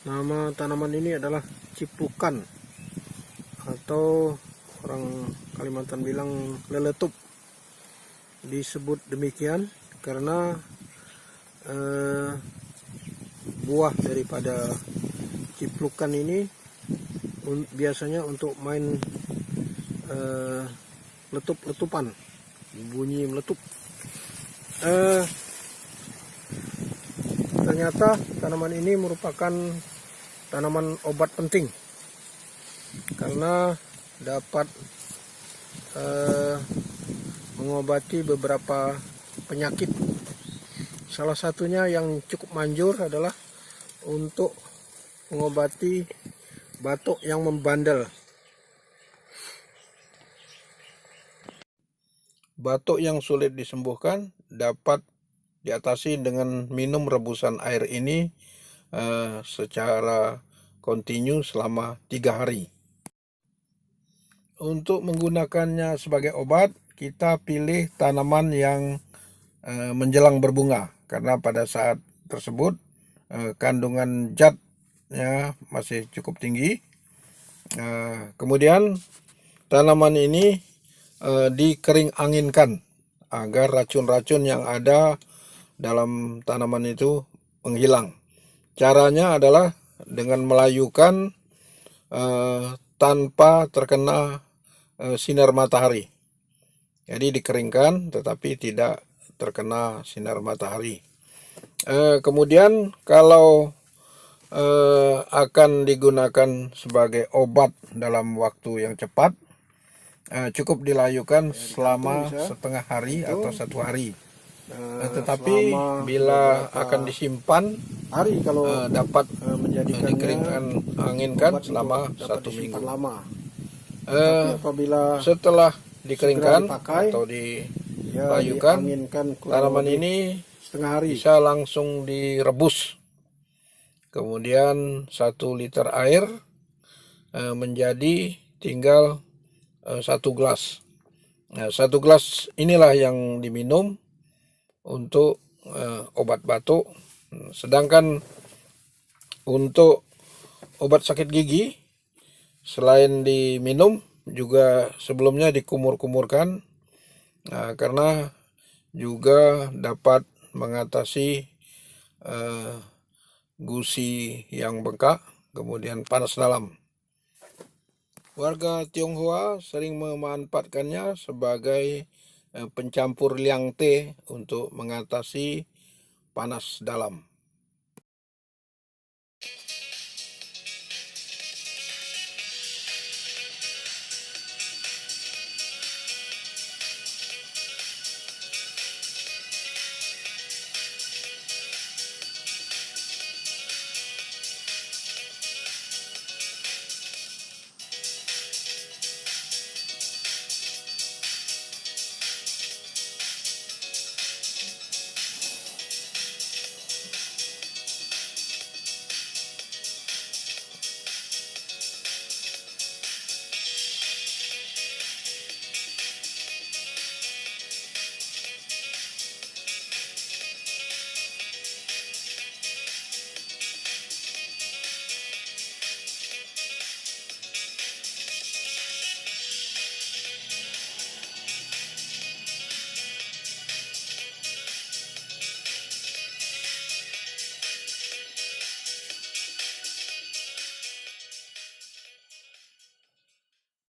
Nama tanaman ini adalah cipukan atau orang Kalimantan bilang leletup. Disebut demikian karena buah daripada cipukan ini biasanya untuk main letup-letupan, bunyi meletup. Ternyata tanaman ini merupakan tanaman obat penting karena dapat mengobati beberapa penyakit. Salah satunya yang cukup manjur adalah untuk mengobati batuk yang membandel. Batuk yang sulit disembuhkan dapat diatasi dengan minum rebusan air ini secara kontinu selama 3 hari. Untuk menggunakannya sebagai obat, kita pilih tanaman yang menjelang berbunga, karena pada saat tersebut kandungan zatnya masih cukup tinggi. Kemudian tanaman ini dikering anginkan agar racun-racun yang ada dalam tanaman itu menghilang. Caranya adalah dengan melayukan tanpa terkena sinar matahari. Jadi dikeringkan tetapi tidak terkena sinar matahari. Kemudian kalau akan digunakan sebagai obat dalam waktu yang cepat, cukup dilayukan selama setengah hari atau 1 hari. Tetapi bila akan disimpan hari, kalau dapat dikeringkan anginkan selama 1 minggu. Setelah dikeringkan atau dilayukan, tanaman ini bisa langsung direbus. Kemudian 1 liter air menjadi tinggal 1 gelas. Nah, 1 gelas inilah yang diminum untuk obat batuk. Sedangkan untuk obat sakit gigi, selain diminum juga sebelumnya dikumur-kumurkan, karena juga dapat mengatasi gusi yang bengkak, kemudian panas dalam. Warga Tionghoa sering memanfaatkannya sebagai pencampur liang teh untuk mengatasi panas dalam.